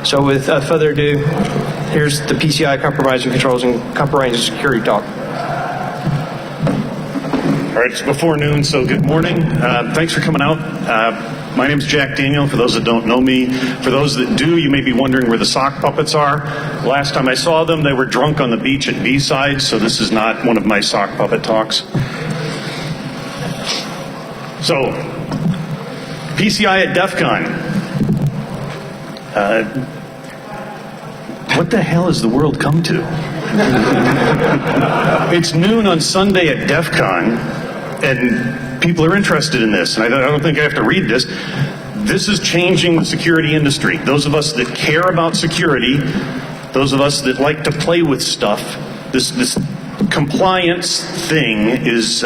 So with further ado, here's the PCI compromising controls and compromising security talk. All right, it's before noon, so good morning. Thanks for coming out. My name's Jack Daniel, for those that don't know me. For those that do, you may be wondering where the sock puppets are. Last time I saw them, they were drunk on the beach at B-Side, so this is not one of my sock puppet talks. So, PCI at DEF CON. What the hell has the world come to? It's noon on Sunday at DEF CON, and people are interested in this, and I don't think I have to read this. This is changing the security industry. Those of us that care about security, those of us that like to play with stuff, this compliance thing is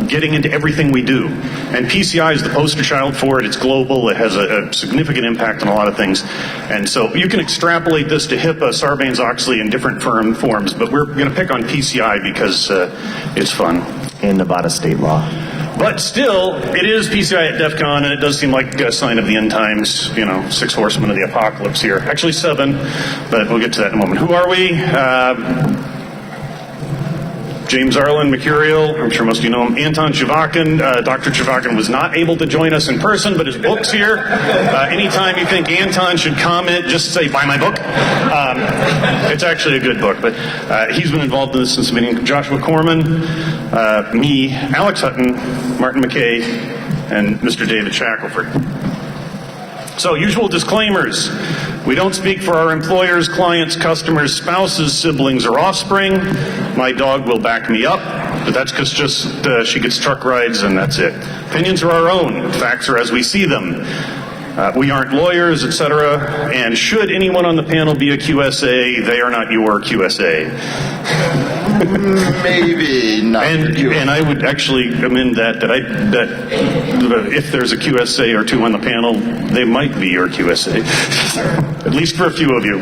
getting into everything we do. And PCI is the poster child for it. It's global. It has a significant impact on a lot of things. And so you can extrapolate this to HIPAA, Sarbanes-Oxley, and different forms, but we're going to pick on PCI because it's fun. And Nevada state law. But still, it is PCI at DEF CON, and it does seem like a sign of the end times, 6 horsemen of the apocalypse here. Actually 7, but we'll get to that in a moment. Who are we? James Arlen, Mercurial, I'm sure most of you know him. Anton Chavakin. Dr. Chavakin was not able to join us in person, but his book's here. Anytime you think Anton should comment, just say, buy my book. It's actually a good book, but he's been involved in this since the beginning. Joshua Corman, me, Alex Hutton, Martin McKay, and Mr. David Shackelford. So, usual disclaimers. We don't speak for our employers, clients, customers, spouses, siblings, or offspring. My dog will back me up, but that's because she gets truck rides and that's it. Opinions are our own. Facts are as we see them. We aren't lawyers, etc. And should anyone on the panel be a QSA, they are not your QSA. Maybe not. And I would actually amend that if there's a QSA or two on the panel, they might be your QSA, at least for a few of you.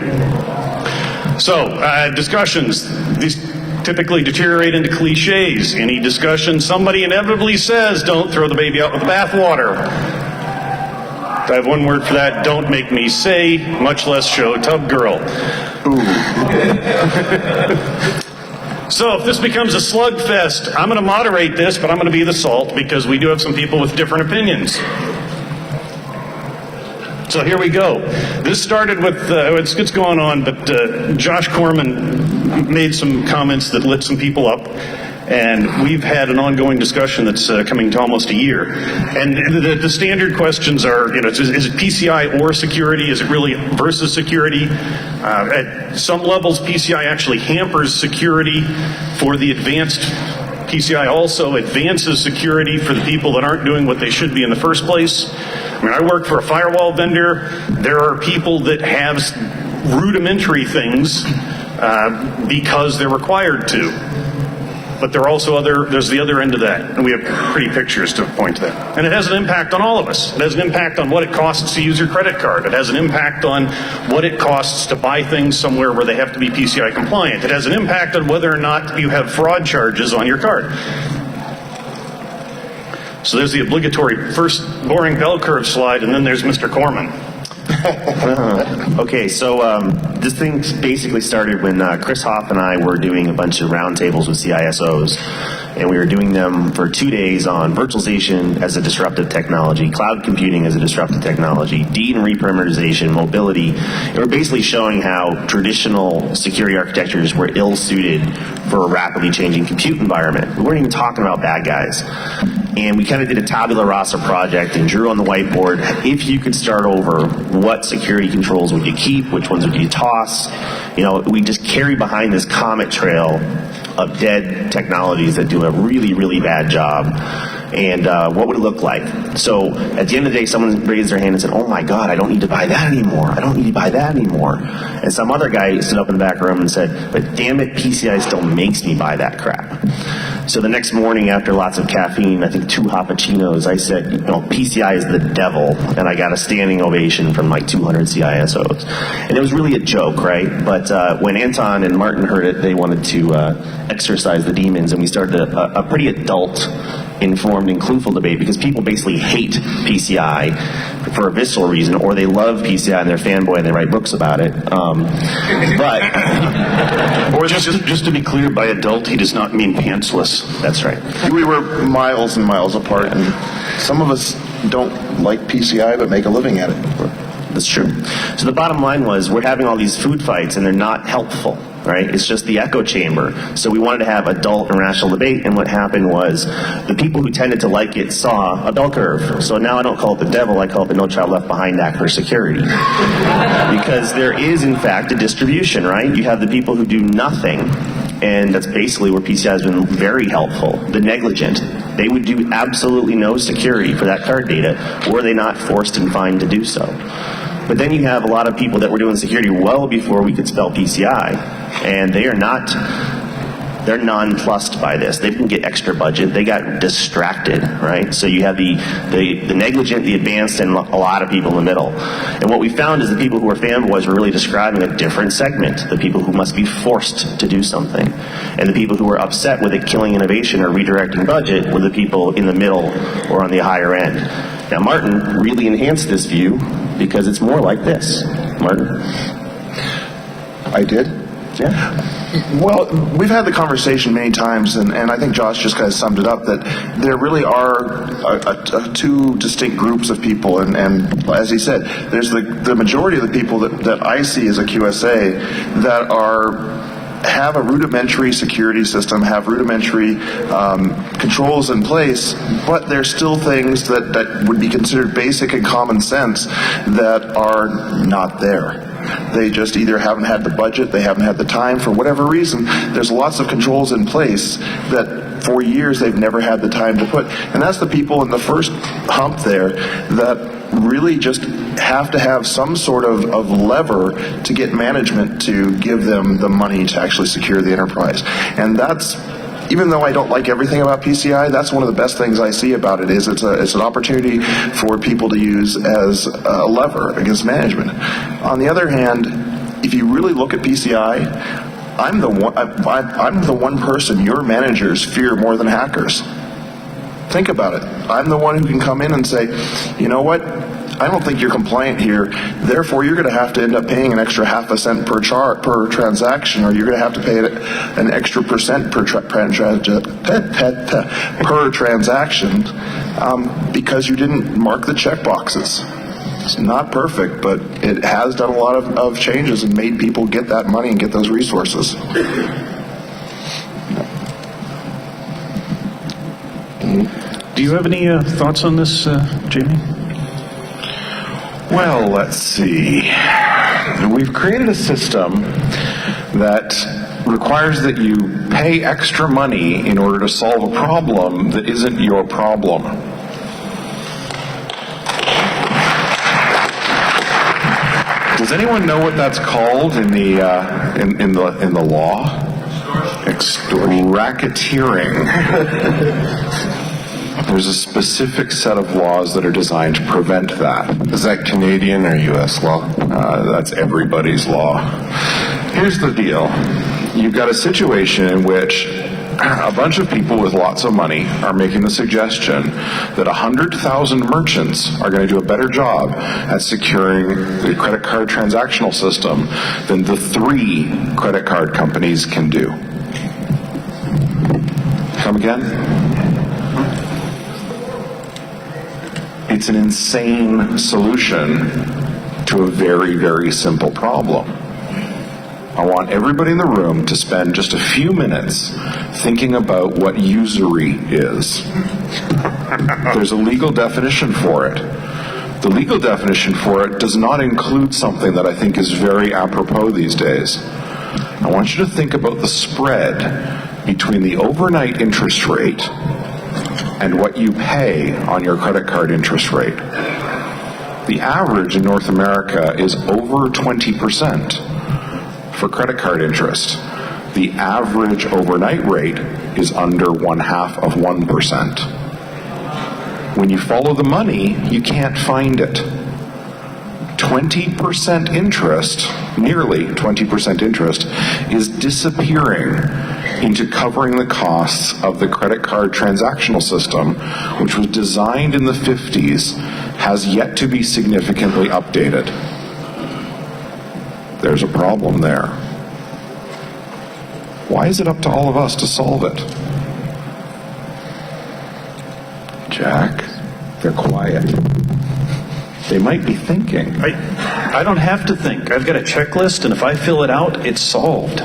So, discussions. These typically deteriorate into cliches. Any discussion, somebody inevitably says, don't throw the baby out with the bathwater. I have one word for that. Don't make me say, much less show tub girl. So if this becomes a slugfest, I'm going to moderate this, but I'm going to be the salt because we do have some people with different opinions. So here we go. This started with, it's going on, but Josh Corman made some comments that lit some people up. And we've had an ongoing discussion that's coming to almost a year. And the standard questions are, is it PCI or security? Is it really versus security? At some levels, PCI actually hampers security for the advanced. PCI also advances security for the people that aren't doing what they should be in the first place. I mean, I work for a firewall vendor. There are people that have rudimentary things because they're required to. But there are also there's the other end of that, and we have pretty pictures to point to that. And it has an impact on all of us. It has an impact on what it costs to use your credit card. It has an impact on what it costs to buy things somewhere where they have to be PCI compliant. It has an impact on whether or not you have fraud charges on your card. So there's the obligatory first boring bell curve slide, and then there's Mr. Corman. Okay, so this thing basically started when Chris Hoff and I were doing a bunch of roundtables with CISOs, and we were doing them for 2 days on virtualization as a disruptive technology, cloud computing as a disruptive technology, deed and reperimeterization, mobility, and we're basically showing how traditional security architectures were ill-suited for a rapidly changing compute environment. We weren't even talking about bad guys. And we kind of did a tabula rasa project and drew on the whiteboard, if you could start over, what security controls would you keep, which ones would you toss? We just carry behind this comet trail of dead technologies that do a really, really bad job. And what would it look like? So at the end of the day, someone raised their hand and said, oh my God, I don't need to buy that anymore. I don't need to buy that anymore. And some other guy stood up in the back room and said, but damn it, PCI still makes me buy that crap. So the next morning, after lots of caffeine, I think 2 Hoppuccinos, I said, PCI is the devil, and I got a standing ovation from like 200 CISOs. And it was really a joke, right? But when Anton and Martin heard it, they wanted to exorcise the demons, and we started a pretty adult, informed, and clueful debate, because people basically hate PCI for a visceral reason, or they love PCI and they're fanboy and they write books about it. Or just to be clear, by adult, he does not mean pantsless. That's right. We were miles and miles apart, and some of us don't like PCI but make a living at it. That's true. So the bottom line was, we're having all these food fights and they're not helpful, right? It's just the echo chamber. So we wanted to have adult and rational debate, and what happened was the people who tended to like it saw a bell curve. So now I don't call it the devil, I call it the No Child Left Behind Act for security. Because there is, in fact, a distribution, right? You have the people who do nothing, and that's basically where PCI has been very helpful. The negligent. They would do absolutely no security for that card data, were they not forced and fined to do so. But then you have a lot of people that were doing security well before we could spell PCI, and they're nonplussed by this. They didn't get extra budget. They got distracted, right? So you have the negligent, the advanced, and a lot of people in the middle. And what we found is the people who were fanboys were really describing a different segment, the people who must be forced to do something. And the people who were upset with it killing innovation or redirecting budget were the people in the middle or on the higher end. Now, Martin really enhanced this view because it's more like this. Martin? I did? Yeah. Well, we've had the conversation many times, and I think Josh just kind of summed it up, that there really are two distinct groups of people, and as he said, there's the majority of the people that I see as a QSA that have a rudimentary security system, have rudimentary controls in place, but there's still things that would be considered basic and common sense that are not there. They just either haven't had the budget, they haven't had the time, for whatever reason. There's lots of controls in place that for years they've never had the time to put. And that's the people in the first hump there that really just have to have some sort of lever to get management to give them the money to actually secure the enterprise. And that's, even though I don't like everything about PCI, that's one of the best things I see about it, is it's an opportunity for people to use as a lever against management. On the other hand, if you really look at PCI, I'm the one person your managers fear more than hackers. Think about it. I'm the one who can come in and say, you know what? I don't think you're compliant here. Therefore, you're going to have to end up paying an extra ½ cent per transaction, or you're going to have to pay an extra % per transaction because you didn't mark the check boxes. It's not perfect, but it has done a lot of changes and made people get that money and get those resources. Do you have any thoughts on this, Jamie? Well, let's see. We've created a system that requires that you pay extra money in order to solve a problem that isn't your problem. Does anyone know what that's called in the law? Racketeering. There's a specific set of laws that are designed to prevent that. Is that Canadian or U.S. law? That's everybody's law. Here's the deal. You've got a situation in which a bunch of people with lots of money are making the suggestion that 100,000 merchants are going to do a better job at securing the credit card transactional system than the 3 credit card companies can do. Come again? It's an insane solution to a very, very simple problem. I want everybody in the room to spend just a few minutes thinking about what usury is. There's a legal definition for it. The legal definition for it does not include something that I think is very apropos these days. I want you to think about the spread between the overnight interest rate and what you pay on your credit card interest rate. The average in North America is over 20% for credit card interest. The average overnight rate is under 0.5%. When you follow the money, you can't find it. 20% interest, nearly 20% interest, is disappearing into covering the costs of the credit card transactional system, which was designed in the 50s, has yet to be significantly updated. There's a problem there. Why is it up to all of us to solve it? Jack, they're quiet. They might be thinking. I don't have to think. I've got a checklist, and if I fill it out, it's solved.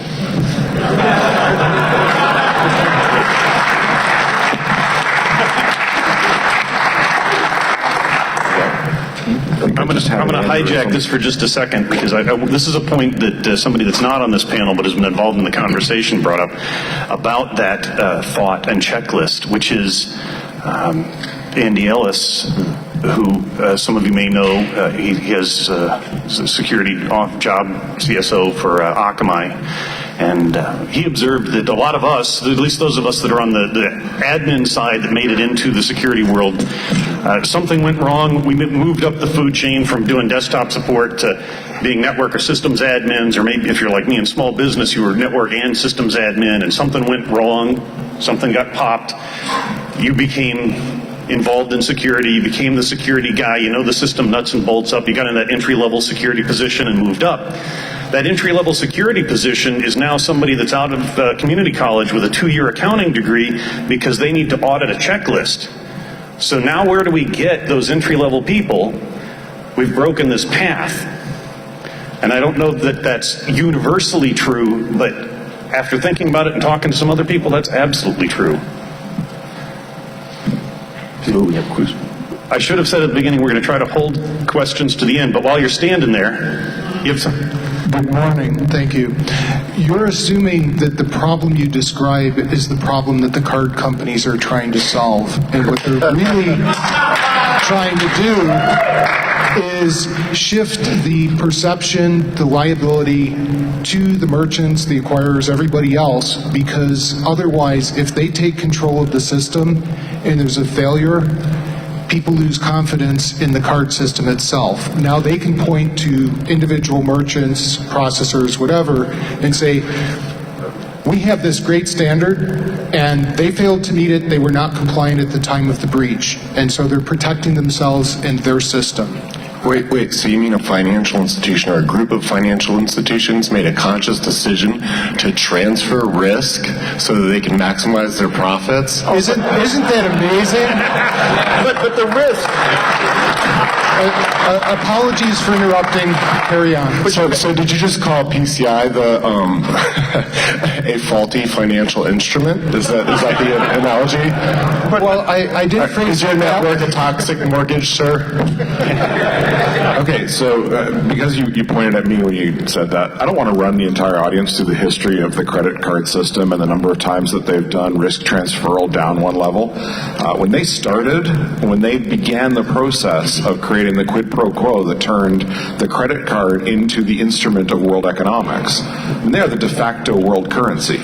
I'm going to hijack this for just a second, because this is a point that somebody that's not on this panel but has been involved in the conversation brought up about that thought and checklist, which is Andy Ellis, who some of you may know. He has a security job, CSO for Akamai. And he observed that a lot of us, at least those of us that are on the admin side that made it into the security world, something went wrong. We moved up the food chain from doing desktop support to being network or systems admins, or maybe if you're like me in small business, you were network and systems admin, and something went wrong, something got popped. You became involved in security, you became the security guy, you know the system nuts and bolts up, you got in that entry-level security position and moved up. That entry-level security position is now somebody that's out of community college with a 2-year accounting degree because they need to audit a checklist. So now where do we get those entry-level people? We've broken this path. And I don't know that that's universally true, but after thinking about it and talking to some other people, that's absolutely true. We have questions. I should have said at the beginning we're going to try to hold questions to the end, but while you're standing there, you have some. Good morning. Thank you. You're assuming that the problem you describe is the problem that the card companies are trying to solve. And what they're really trying to do is shift the perception, the liability to the merchants, the acquirers, everybody else, because otherwise, if they take control of the system and there's a failure, people lose confidence in the card system itself. Now they can point to individual merchants, processors, whatever, and say, we have this great standard, and they failed to meet it, they were not compliant at the time of the breach, and so they're protecting themselves and their system. Wait, so you mean a financial institution or a group of financial institutions made a conscious decision to transfer risk so that they can maximize their profits? Isn't that amazing? But the risk... Apologies for interrupting. Carry on. So did you just call PCI a faulty financial instrument? Is that the analogy? Well, I did phrase Is your network a toxic mortgage, sir? Okay, so because you pointed at me when you said that, I don't want to run the entire audience through the history of the credit card system and the number of times that they've done risk transferal down one level. When they began the process of creating the quid pro quo that turned the credit card into the instrument of world economics, and they are the de facto world currency.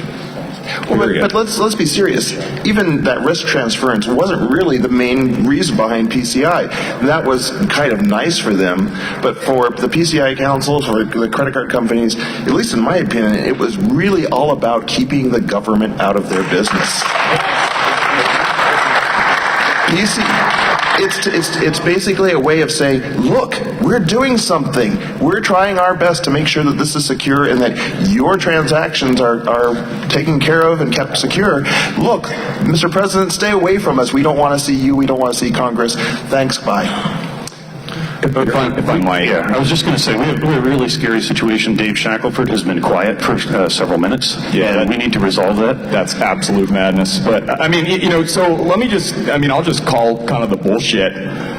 Well, but let's be serious. Even that risk transference wasn't really the main reason behind PCI. That was kind of nice for them, but for the PCI council, for the credit card companies, at least in my opinion, it was really all about keeping the government out of their business. It's basically a way of saying, look, we're doing something. We're trying our best to make sure that this is secure and that your transactions are taken care of and kept secure. Look, Mr. President, stay away from us. We don't want to see you. We don't want to see Congress. Thanks, bye. If I might, I was just going to say, we have a really scary situation. Dave Shackelford has been quiet for several minutes. Yeah, we need to resolve that. That's absolute madness. But I mean, so let me I'll just call kind of the bullshit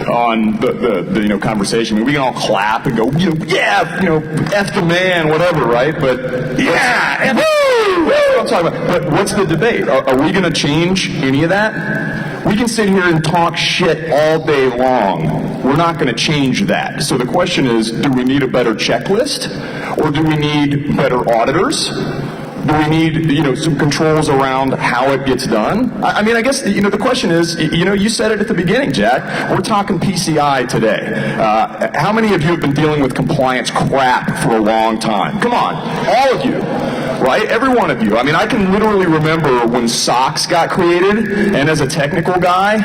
on the conversation. I mean, we can all clap and go, F the man, whatever, right? But yeah, woo! I'm talking about. But what's the debate? Are we going to change any of that? We can sit here and talk shit all day long. We're not going to change that. So the question is, do we need a better checklist? Or do we need better auditors? Do we need, some controls around how it gets done? I mean, I guess, the question is, you said it at the beginning, Jack. We're talking PCI today. How many of you have been dealing with compliance crap for a long time? Come on, all of you. right? Every one of you. I mean, I can literally remember when socks got created, and as a technical guy,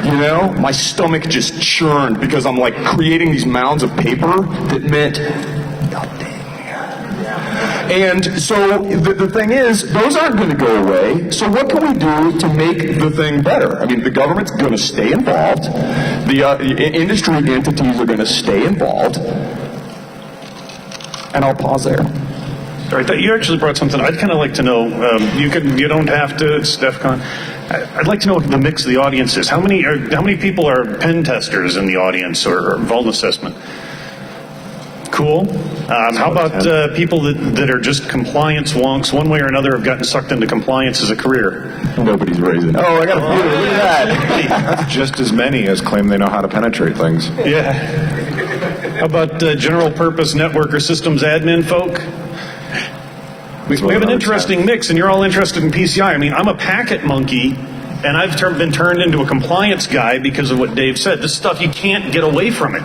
you know, my stomach just churned because I'm like creating these mounds of paper that meant nothing. And so the thing is, those aren't going to go away. So what can we do to make the thing better? I mean, the government's going to stay involved. The industry entities are going to stay involved. And I'll pause there. All right, you actually brought something I'd kind of like to know. You don't have to. It's DEF CON. I'd like to know what the mix of the audience is. How many people are pen testers in the audience or vuln assessment? Cool. How about people that are just compliance wonks, one way or another, have gotten sucked into compliance as a career? Nobody's raising. Oh, I got a few. Look at that. That's just as many as claim they know how to penetrate things. Yeah. How about general purpose network or systems admin folk? We have an interesting mix, and you're all interested in PCI. I mean, I'm a packet monkey, and I've been turned into a compliance guy because of what Dave said. This stuff, you can't get away from it.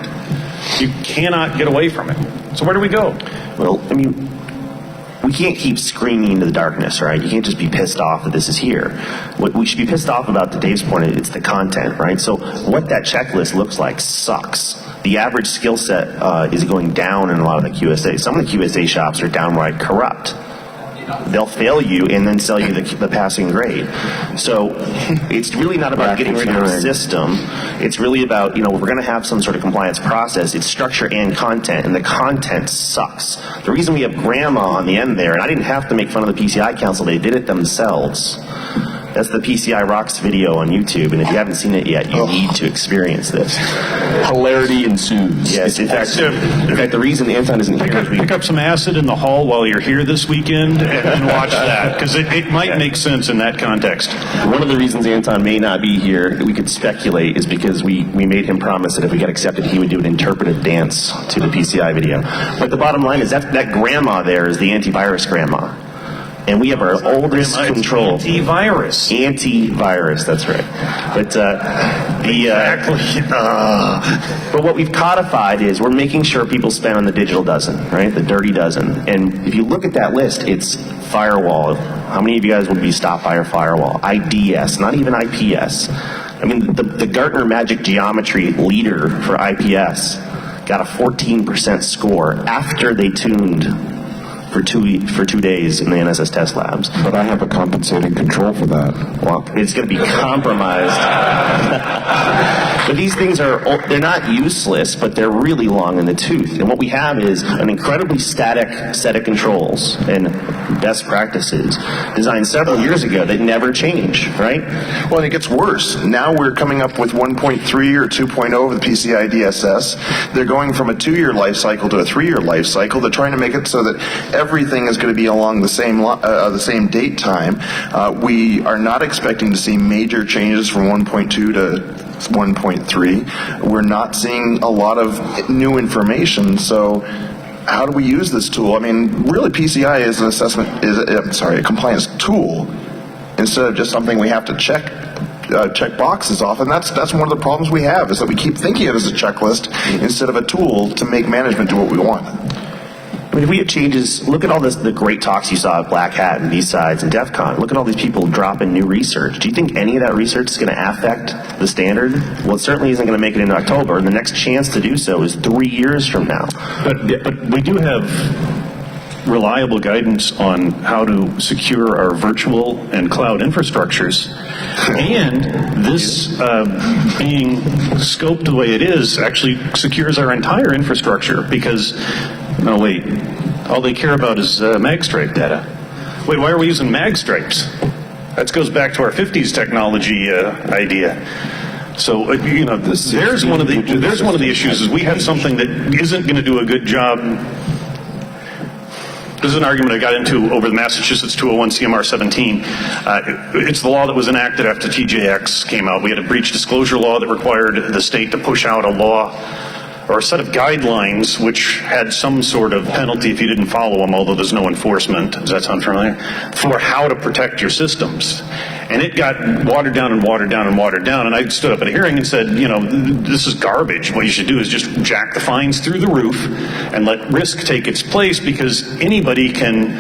You cannot get away from it. So where do we go? Well, I mean, we can't keep screaming into the darkness, right? You can't just be pissed off that this is here. What we should be pissed off about, to Dave's point, it's the content, right? So what that checklist looks like sucks. The average skill set is going down in a lot of the QSA. Some of the QSA shops are downright corrupt. They'll fail you and then sell you the passing grade. So it's really not about getting through the system. It's really about, we're going to have some sort of compliance process. It's structure and content, and the content sucks. The reason we have grandma on the end there, and I didn't have to make fun of the PCI Council, they did it themselves. That's the PCI Rocks video on YouTube, and if you haven't seen it yet, you need to experience this. Hilarity ensues. Yes, in fact, the reason Anton isn't here is Pick up some acid in the hall while you're here this weekend and watch that, because it might make sense in that context. one of the reasons Anton may not be here, we could speculate, is because we made him promise that if we got accepted, he would do an interpretive dance to the PCI video. But the bottom line is that grandma there is the antivirus grandma. And we have our oldest control. Antivirus. Antivirus, that's right. But but what we've codified is we're making sure people spend on the digital dozen, right? The dirty dozen. And if you look at that list, it's firewall. How many of you guys would be stopped by our firewall? IDS, not even IPS. I mean, the Gartner Magic Geometry leader for IPS got a 14% score after they tuned for 2 days in the NSS test labs. But I have a compensating control for that. Well, it's going to be compromised. But these things they're not useless, but they're really long in the tooth. And what we have is an incredibly static set of controls and best practices designed several years ago that never change, right? Well, and it gets worse. Now we're coming up with 1.3 or 2.0 of the PCI DSS. They're going from a 2-year life cycle to a 3-year life cycle. They're trying to make it so that everything is going to be along the same date time. We are not expecting to see major changes from 1.2 to 1.3. We're not seeing a lot of new information, so how do we use this tool? I mean, really, PCI is a compliance tool instead of just something we have to check boxes off, and that's one of the problems we have, is that we keep thinking of it as a checklist instead of a tool to make management do what we want. I mean, if we have changes, look at all the great talks you saw at Black Hat and B-Sides and DEF CON. Look at all these people dropping new research. Do you think any of that research is going to affect the standard? Well, it certainly isn't going to make it in October, and the next chance to do so is 3 years from now. But we do have reliable guidance on how to secure our virtual and cloud infrastructures. And this being scoped the way it is actually secures our entire infrastructure, because, no wait, all they care about is magstripe data. Wait, why are we using magstripes? That goes back to our 50s technology idea. So there's one of the issues, is we have something that isn't going to do a good job. This is an argument I got into over the Massachusetts 201 CMR 17. It's the law that was enacted after TJX came out. We had a breach disclosure law that required the state to push out a law or a set of guidelines which had some sort of penalty if you didn't follow them, although there's no enforcement. Does that sound familiar? For how to protect your systems. And it got watered down and watered down and watered down. And I stood up at a hearing and said, this is garbage. What you should do is just jack the fines through the roof and let risk take its place, because anybody can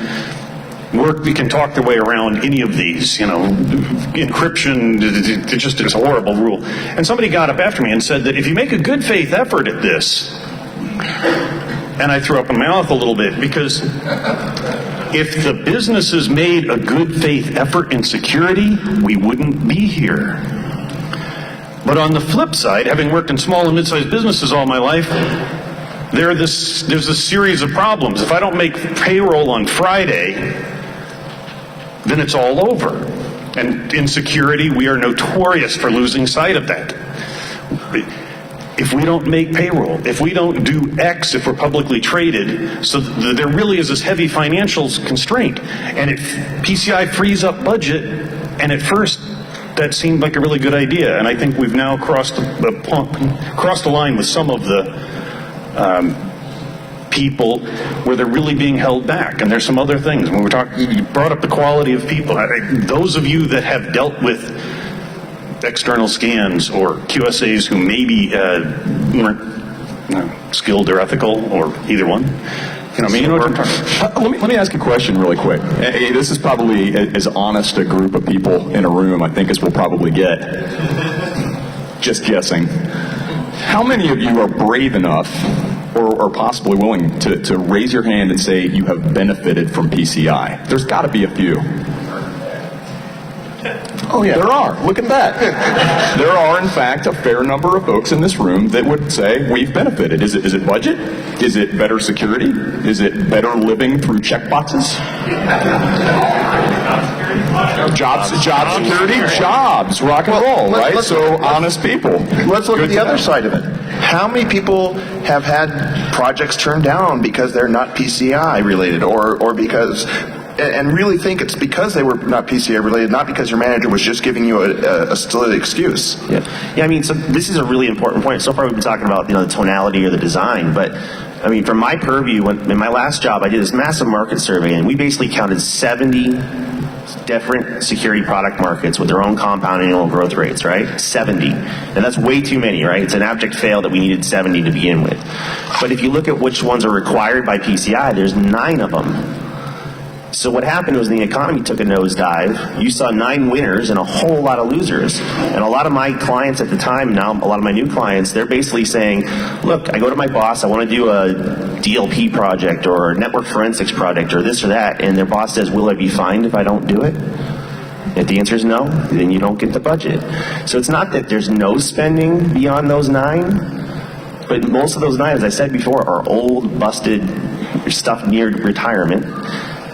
can talk their way around any of these, encryption, it's a horrible rule. And somebody got up after me and said that if you make a good faith effort at this, and I threw up in my mouth a little bit, because if the businesses made a good faith effort in security, we wouldn't be here. But on the flip side, having worked in small and mid-sized businesses all my life, there's a series of problems. If I don't make payroll on Friday, then it's all over. And in security, we are notorious for losing sight of that. If we don't make payroll, if we don't do X, if we're publicly traded, so there really is this heavy financial constraint. And if PCI frees up budget, and at first that seemed like a really good idea, and I think we've now crossed the line with some of the people where they're really being held back. And there's some other things. When we're talking, you brought up the quality of people. Those of you that have dealt with external scans or QSAs who maybe weren't skilled or ethical, or either one. You know what I'm talking about. Let me ask a question really quick. This is probably as honest a group of people in a room, I think, as we'll probably get. Just guessing. How many of you are brave enough or possibly willing to raise your hand and say you have benefited from PCI? There's got to be a few. Oh, yeah. There are. Look at that. There are, in fact, a fair number of folks in this room that would say we've benefited. Is it budget? Is it better security? Is it better living through checkboxes? Jobs, job security, jobs, rock and roll, right? So honest people. Let's look at the other side of it. How many people have had projects turned down because they're not PCI related, or because, and really think it's because they were not PCI related, not because your manager was just giving you a silly excuse? Yeah, I mean, so this is a really important point. So far we've been talking about, the tonality or the design, but I mean, from my purview, in my last job, I did this massive market survey, and we basically counted 70 different security product markets with their own compound annual growth rates, right? 70. And that's way too many, right? It's an abject fail that we needed 70 to begin with. But if you look at which ones are required by PCI, there's 9 of them. So what happened was the economy took a nosedive. You saw 9 winners and a whole lot of losers. And a lot of my clients at the time, now a lot of my new clients, they're basically saying, look, I go to my boss, I want to do a DLP project or a network forensics project or this or that, and their boss says, will I be fined if I don't do it? If the answer is no, then you don't get the budget. So it's not that there's no spending beyond those 9, but most of those 9, as I said before, are old, busted stuff near retirement.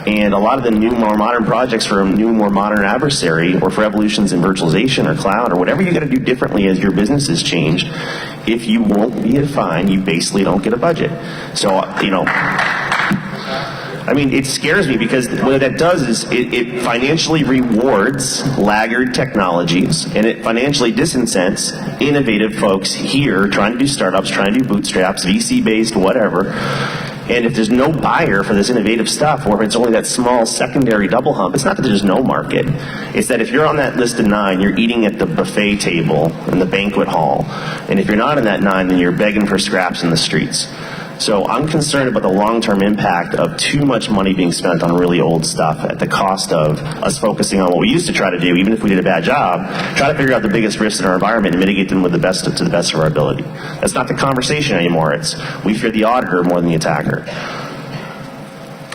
And a lot of the new, more modern projects for a new, more modern adversary, or for evolutions in virtualization or cloud, or whatever you got to do differently as your business has changed, if you won't be fined, you basically don't get a budget. So, I mean, it scares me, because what that does is it financially rewards laggard technologies, and it financially disincents innovative folks here trying to do startups, trying to do bootstraps, VC-based, whatever. And if there's no buyer for this innovative stuff, or if it's only that small secondary double hump, it's not that there's no market. It's that if you're on that list of 9, you're eating at the buffet table in the banquet hall. And if you're not in that 9, then you're begging for scraps in the streets. So I'm concerned about the long-term impact of too much money being spent on really old stuff at the cost of us focusing on what we used to try to do, even if we did a bad job, try to figure out the biggest risks in our environment and mitigate them with to the best of our ability. That's not the conversation anymore. It's we fear the auditor more than the attacker.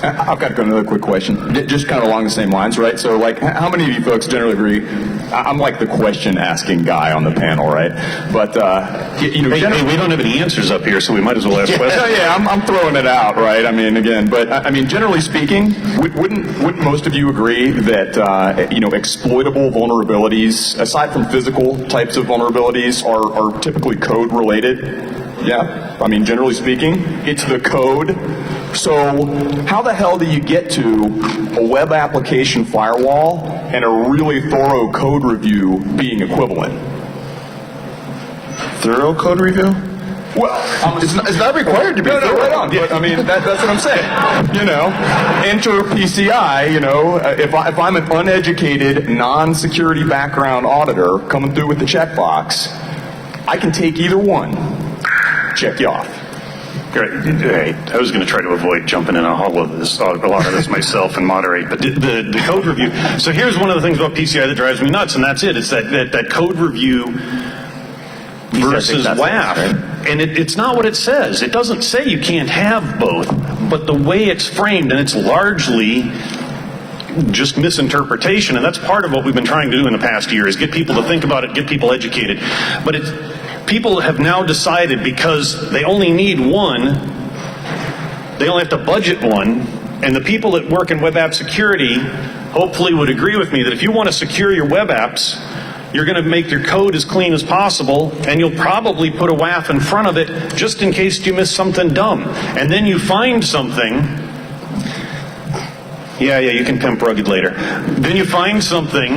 I've got another quick question, just kind of along the same lines, right? So, like, how many of you folks generally agree? I'm like the question-asking guy on the panel, right? But hey, we don't have any answers up here, so we might as well ask questions. Yeah, I'm throwing it out, right? I mean, again, but I mean, generally speaking, wouldn't most of you agree that exploitable vulnerabilities, aside from physical types of vulnerabilities, are typically code-related? Yeah, I mean, generally speaking, it's the code. So how the hell do you get to a web application firewall and a really thorough code review being equivalent? Thorough code review? Well, it's not required to be. No, right on. But I mean, that's what I'm saying. Enter PCI. If I'm an uneducated, non-security background auditor coming through with the checkbox, I can take either one. Check you off. Great. I was going to try to avoid jumping in a lot of this myself and moderate, but the code review. So here's one of the things about PCI that drives me nuts, and that's it. It's that code review versus WAF. Right? And it's not what it says. It doesn't say you can't have both, but the way it's framed, and it's largely just misinterpretation, and that's part of what we've been trying to do in the past year, is get people to think about it, get people educated. But people have now decided, because they only need one, they only have to budget one, and the people that work in web app security hopefully would agree with me that if you want to secure your web apps, you're going to make your code as clean as possible, and you'll probably put a WAF in front of it just in case you miss something dumb. And then you find something. Yeah, you can pimp rugged later. Then you find something,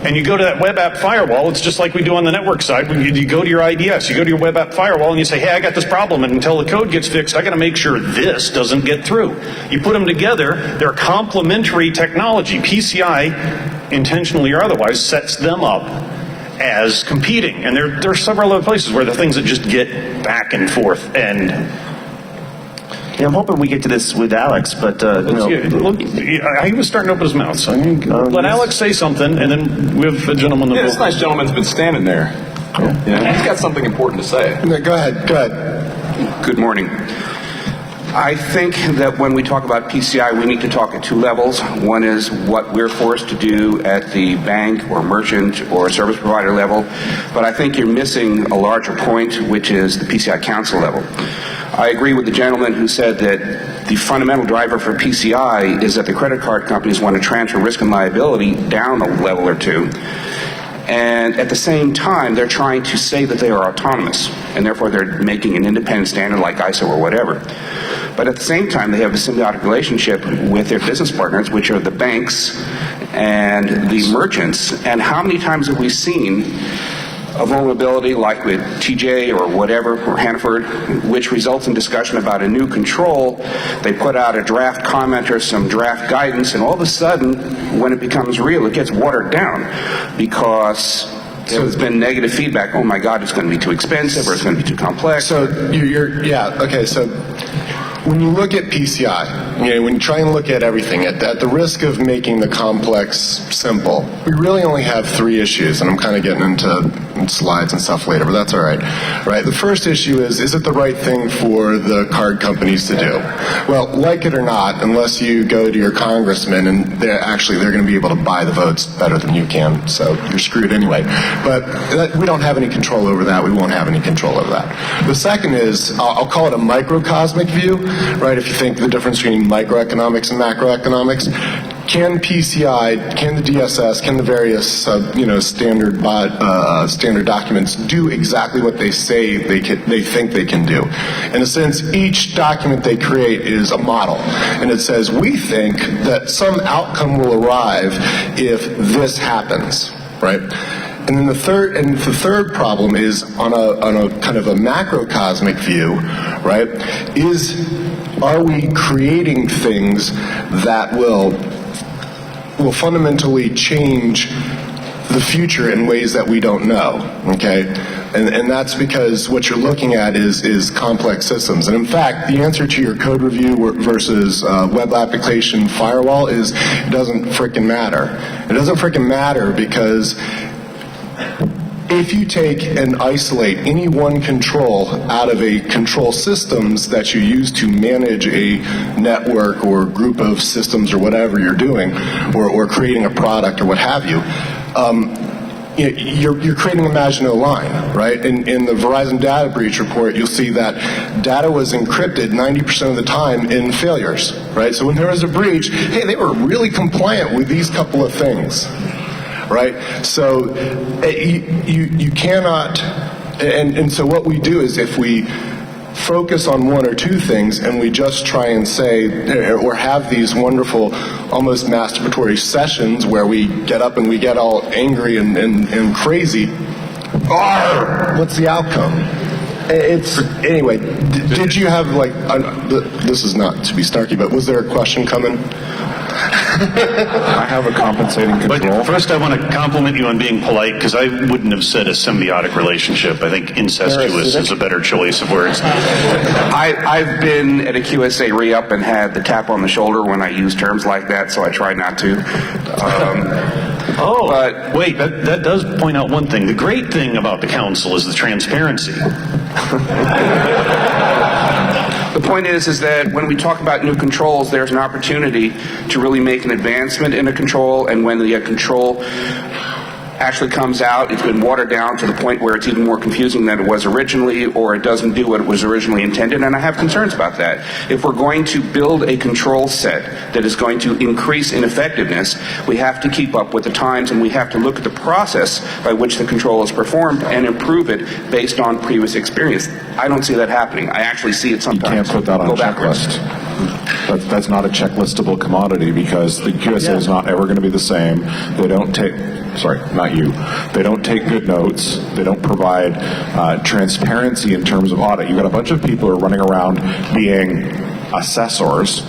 and you go to that web app firewall. It's just like we do on the network side. You go to your IDS, you go to your web app firewall, and you say, hey, I got this problem, and until the code gets fixed, I got to make sure this doesn't get through. You put them together, they're complementary technology. PCI, intentionally or otherwise, sets them up as competing. And there are several other places where the things that just get back and forth. And Yeah, I'm hoping we get to this with Alex, but he was starting to open his mouth, so let Alex say something, and then we have a gentleman that This nice gentleman's been standing there. Yeah. He's got something important to say. No, go ahead. Good morning. I think that when we talk about PCI, we need to talk at two levels. One is what we're forced to do at the bank or merchant or service provider level, but I think you're missing a larger point, which is the PCI council level. I agree with the gentleman who said that the fundamental driver for PCI is that the credit card companies want to transfer risk and liability down a level or two. And at the same time, they're trying to say that they are autonomous, and therefore they're making an independent standard like ISO or whatever. But at the same time, they have a symbiotic relationship with their business partners, which are the banks and the merchants. And how many times have we seen a vulnerability like with TJ or whatever, or Hannaford, which results in discussion about a new control? They put out a draft comment or some draft guidance, and all of a sudden, when it becomes real, it gets watered down because there's been negative feedback. Oh my God, it's going to be too expensive, or it's going to be too complex. So so when you look at PCI, when you try and look at everything, at the risk of making the complex simple, we really only have three issues, and I'm kind of getting into slides and stuff later, but that's all right. Right? The first issue is it the right thing for the card companies to do? Well, like it or not, unless you go to your congressman, and they're going to be able to buy the votes better than you can, so you're screwed anyway. But we don't have any control over that. We won't have any control over that. The second is, I'll call it a microcosmic view, right? If you think the difference between microeconomics and macroeconomics, can PCI, can the DSS, can the various standard documents do exactly what they say they think they can do? In a sense, each document they create is a model, and it says we think that some outcome will arrive if this happens, right? And then the third problem is on a kind of a macrocosmic view, right? Are we creating things that will fundamentally change the future in ways that we don't know, okay? And that's because what you're looking at is complex systems. And in fact, the answer to your code review versus web application firewall is it doesn't frickin' matter. It doesn't frickin' matter because if you take and isolate any one control out of a control systems that you use to manage a network or group of systems or whatever you're doing, or creating a product or what have you, you're creating a Maginot line, right? In the Verizon data breach report, you'll see that data was encrypted 90% of the time in failures, right? So when there was a breach, hey, they were really compliant with these couple of things. Right? So you cannot, and so what we do is if we focus on one or two things and we just try and say, or have these wonderful, almost masturbatory sessions where we get up and we get all angry and crazy, what's the outcome? Anyway, did you have this is not to be snarky, but was there a question coming? I have a compensating control. But first, I want to compliment you on being polite, because I wouldn't have said a symbiotic relationship. I think incestuous is a better choice of words. I've been at a QSA re-up and had the tap on the shoulder when I use terms like that, so I try not to. But wait, that does point out one thing. The great thing about the council is the transparency. The point is that when we talk about new controls, there's an opportunity to really make an advancement in a control, and when the control actually comes out, it's been watered down to the point where it's even more confusing than it was originally, or it doesn't do what it was originally intended, and I have concerns about that. If we're going to build a control set that is going to increase in effectiveness, we have to keep up with the times, and we have to look at the process by which the control is performed and improve it based on previous experience. I don't see that happening. I actually see it sometimes. You can't put that on a checklist. That's not a checklistable commodity, because the QSA is not ever going to be the same. They don't take, sorry, not you. They don't take good notes. They don't provide transparency in terms of audit. You've got a bunch of people who are running around being assessors,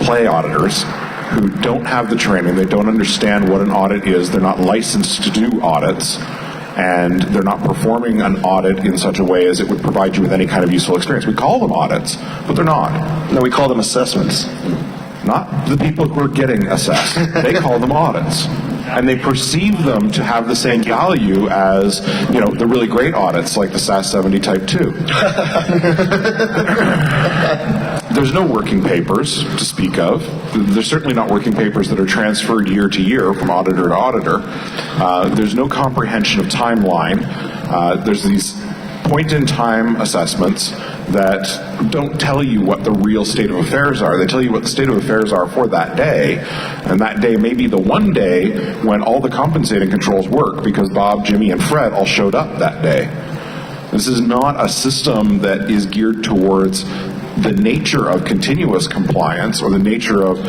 play auditors, who don't have the training. They don't understand what an audit is. They're not licensed to do audits. And they're not performing an audit in such a way as it would provide you with any kind of useful experience. We call them audits, but they're not. No, we call them assessments. Not the people who are getting assessed. They call them audits. And they perceive them to have the same value as, the really great audits like the SAS 70 Type 2. There's no working papers to speak of. There's certainly not working papers that are transferred year to year from auditor to auditor. There's no comprehension of timeline. There's these point-in-time assessments that don't tell you what the real state of affairs are. They tell you what the state of affairs are for that day, and that day may be the one day when all the compensating controls work because Bob, Jimmy, and Fred all showed up that day. This is not a system that is geared towards the nature of continuous compliance or the nature of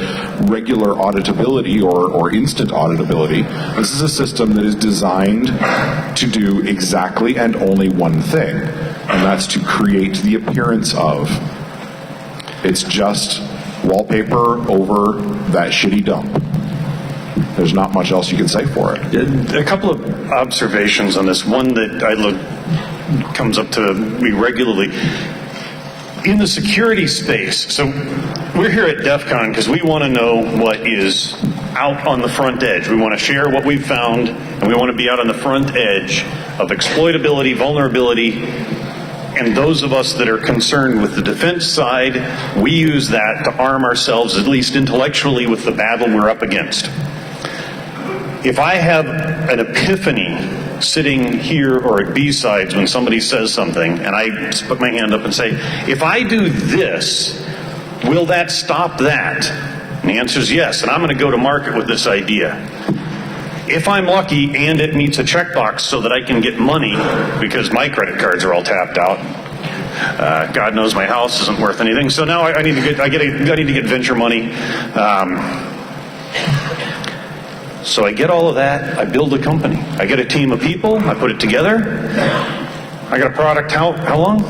regular auditability or instant auditability. This is a system that is designed to do exactly and only one thing, and that's to create the appearance of. It's just wallpaper over that shitty dump. There's not much else you can say for it. A couple of observations on this. One that comes up to me regularly. In the security space, so we're here at DEF CON because we want to know what is out on the front edge. We want to share what we've found, and we want to be out on the front edge of exploitability, vulnerability, and those of us that are concerned with the defense side, we use that to arm ourselves, at least intellectually, with the battle we're up against. If I have an epiphany sitting here or at B-sides when somebody says something, and I put my hand up and say, if I do this, will that stop that? And the answer is yes, and I'm going to go to market with this idea. If I'm lucky and it meets a checkbox so that I can get money because my credit cards are all tapped out, God knows my house isn't worth anything, so now I need to get venture money. So I get all of that, I build a company. I get a team of people, I put it together. I got a product, how long?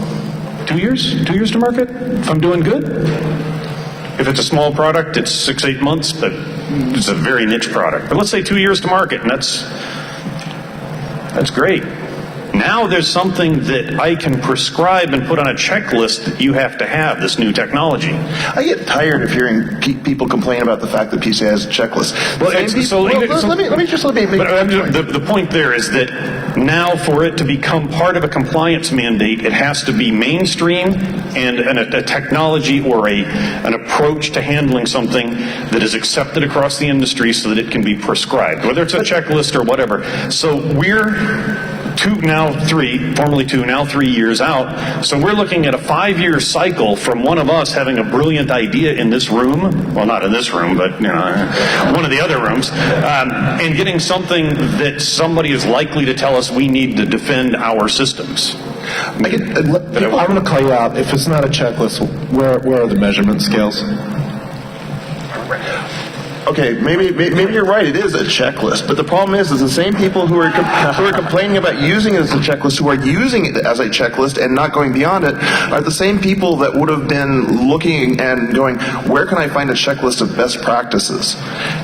2 years? 2 years to market? If I'm doing good? If it's a small product, it's 6-8 months, but it's a very niche product. But let's say 2 years to market, and that's great. Now there's something that I can prescribe and put on a checklist that you have to have, this new technology. I get tired of hearing people complain about the fact that PCI has a checklist. Well, let me make the point there is that now for it to become part of a compliance mandate, it has to be mainstream and a technology or an approach to handling something that is accepted across the industry so that it can be prescribed, whether it's a checklist or whatever. So we're formerly 2, now 3 years out. So we're looking at a 5-year cycle from one of us having a brilliant idea in this room, well, not in this room, but one of the other rooms, and getting something that somebody is likely to tell us we need to defend our systems. I'm going to call you out. If it's not a checklist, where are the measurement scales? Okay, maybe you're right. It is a checklist, but the problem is the same people who are complaining about using it as a checklist, who are using it as a checklist and not going beyond it, are the same people that would have been looking and going, where can I find a checklist of best practices?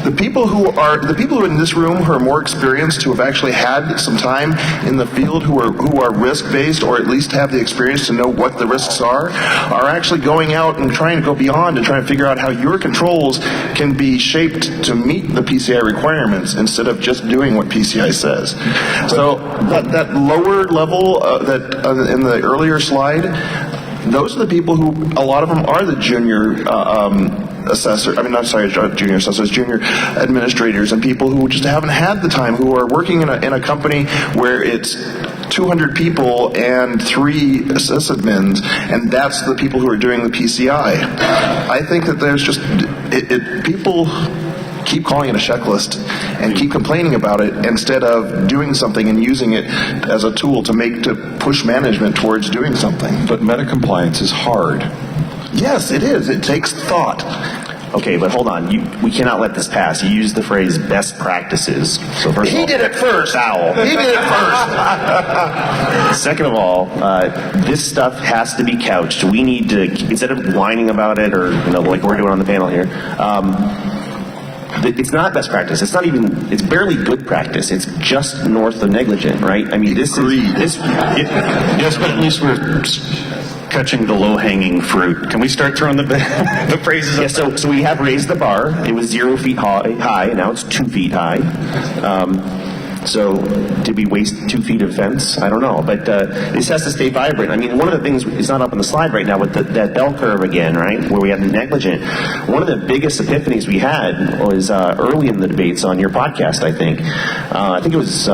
The people who are in this room who are more experienced, who have actually had some time in the field, who are risk based, or at least have the experience to know what the risks are actually going out and trying to go beyond and trying to figure out how your controls can be shaped to meet the PCI requirements instead of just doing what PCI says. So that lower level in the earlier slide, those are the people who, a lot of them are the junior junior assessors, junior administrators, and people who just haven't had the time, who are working in a company where it's 200 people and 3 sysadmins, and that's the people who are doing the PCI. I think that there's just people keep calling it a checklist and keep complaining about it instead of doing something and using it as a tool to push management towards doing something. But meta-compliance is hard. Yes, it is. It takes thought. Okay, but hold on. We cannot let this pass. You used the phrase best practices. So first of all, He did it first. Foul. He did it first. Second of all, this stuff has to be couched. We need to, instead of whining about it or like we're doing on the panel here, it's not best practice. It's not even. It's barely good practice. It's just north of negligent, right? I mean, yes, but at least we're catching the low-hanging fruit. Can we start throwing the phrases? Yeah, so we have raised the bar. It was 0 feet high. Now it's 2 feet high. So did we waste 2 feet of fence? I don't know. But this has to stay vibrant. I mean, one of the things, it's not up on the slide right now, but that bell curve again, right, where we had the negligent. One of the biggest epiphanies we had was early in the debates on your podcast, I think. I think it was...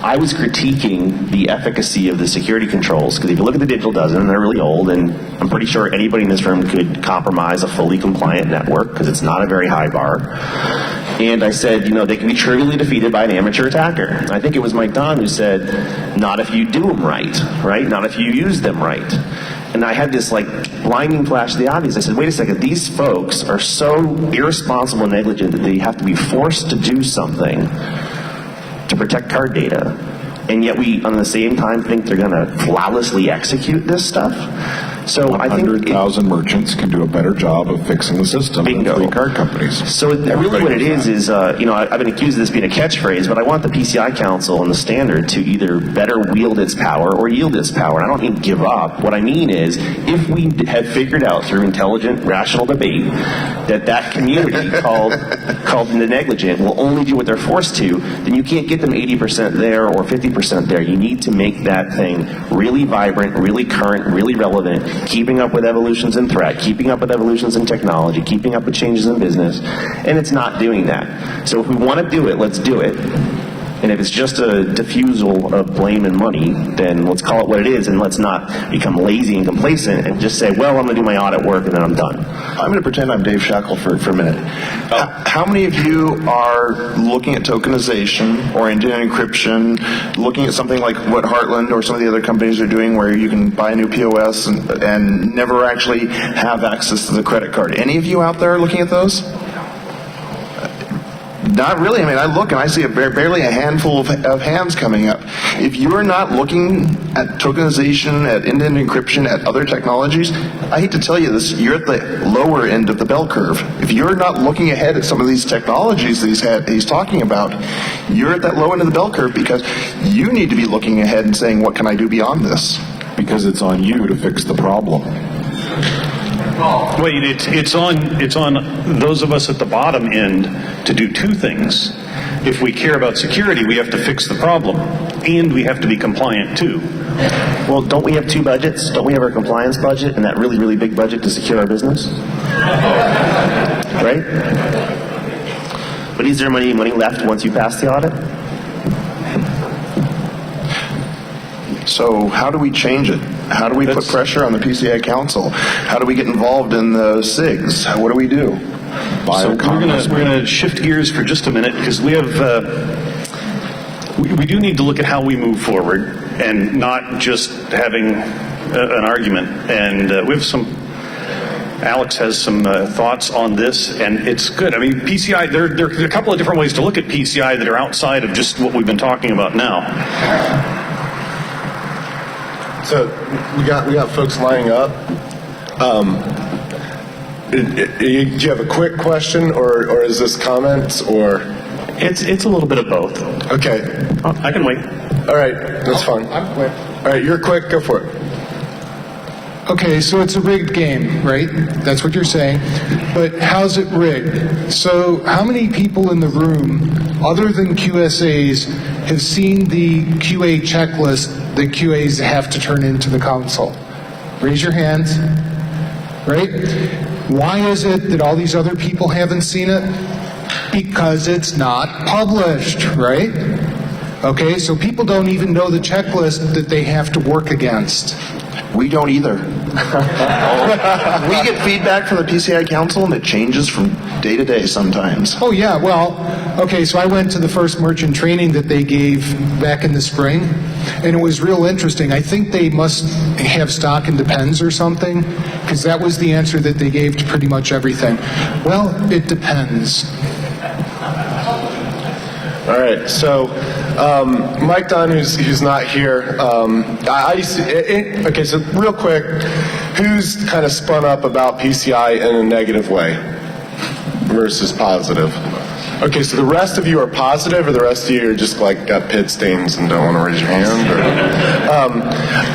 I was critiquing the efficacy of the security controls, because if you look at the digital dozen, they're really old, and I'm pretty sure anybody in this room could compromise a fully compliant network, because it's not a very high bar. And I said, they can be trivially defeated by an amateur attacker. I think it was Mike Don who said, not if you do them right? Not if you use them right. And I had this blinding flash of the obvious. I said, wait a second, these folks are so irresponsible and negligent that they have to be forced to do something to protect card data, and yet we, on the same time, think they're going to flawlessly execute this stuff. So I think 100,000 merchants can do a better job of fixing the system than 3 card companies. So really what it is I've been accused of this being a catchphrase, but I want the PCI Council and the standard to either better wield its power or yield its power. I don't mean give up. What I mean is, if we have figured out through intelligent, rational debate that community called the negligent will only do what they're forced to, then you can't get them 80% there or 50% there. You need to make that thing really vibrant, really current, really relevant, keeping up with evolutions in threat, keeping up with evolutions in technology, keeping up with changes in business, and it's not doing that. So if we want to do it, let's do it. And if it's just a diffusal of blame and money, then let's call it what it is, and let's not become lazy and complacent and just say, well, I'm going to do my audit work and then I'm done. I'm going to pretend I'm Dave Shackle for a minute. How many of you are looking at tokenization or end-to-end encryption, looking at something like what Heartland or some of the other companies are doing, where you can buy a new POS and never actually have access to the credit card? Any of you out there looking at those? Not really. I mean, I look and I see barely a handful of hands coming up. If you're not looking at tokenization, at end-to-end encryption, at other technologies, I hate to tell you this, you're at the lower end of the bell curve. If you're not looking ahead at some of these technologies that he's talking about, you're at that low end of the bell curve, because you need to be looking ahead and saying, what can I do beyond this? Because it's on you to fix the problem. Wait, it's on those of us at the bottom end to do 2 things. If we care about security, we have to fix the problem, and we have to be compliant too. Well, don't we have 2 budgets? Don't we have our compliance budget and that really, really big budget to secure our business? Right? But is there money left once you pass the audit? So how do we change it? How do we put pressure on the PCI Council? How do we get involved in the SIGs? What do we do? So we're going to shift gears for just a minute, because we have we do need to look at how we move forward and not just having an argument. And we have some Alex has some thoughts on this, and it's good. I mean, PCI, there are a couple of different ways to look at PCI that are outside of just what we've been talking about now. So we got folks lining up. Do you have a quick question, or is this comments, or? It's a little bit of both. Okay. I can wait. All right, that's fine. I'm quick. All right, you're quick. Go for it. Okay, so it's a rigged game, right? That's what you're saying. But how's it rigged? So how many people in the room, other than QSAs, have seen the QA checklist that QAs have to turn into the council? Raise your hands. Right? Why is it that all these other people haven't seen it? Because it's not published, right? Okay, so people don't even know the checklist that they have to work against. We don't either. We get feedback from the PCI Council, and it changes from day to day sometimes. Oh, yeah, well, okay, so I went to the first merchant training that they gave back in the spring, and it was real interesting. I think they must have stock and depends or something, because that was the answer that they gave to pretty much everything. Well, it depends. All right, so Mike Dunn, who's not here, okay, so real quick, who's kind of spun up about PCI in a negative way versus positive? Okay, so the rest of you are positive, or the rest of you are just like got pit stains and don't want to raise your hand? Or,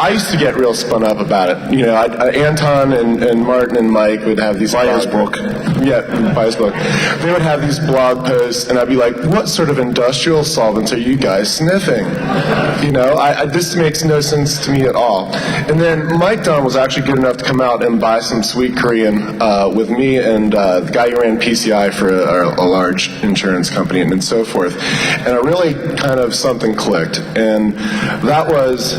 I used to get real spun up about it. You know, Anton and Martin and Mike would have these. Buy his book. Yeah, buy his book. They would have these blog posts, and I'd be like, "What sort of industrial solvents are you guys sniffing?" You know, this makes no sense to me at all. And then Mike Dunn was actually good enough to come out and buy some sweet Korean with me and the guy who ran PCI for a large insurance company and so forth. And it really kind of something clicked. And that was,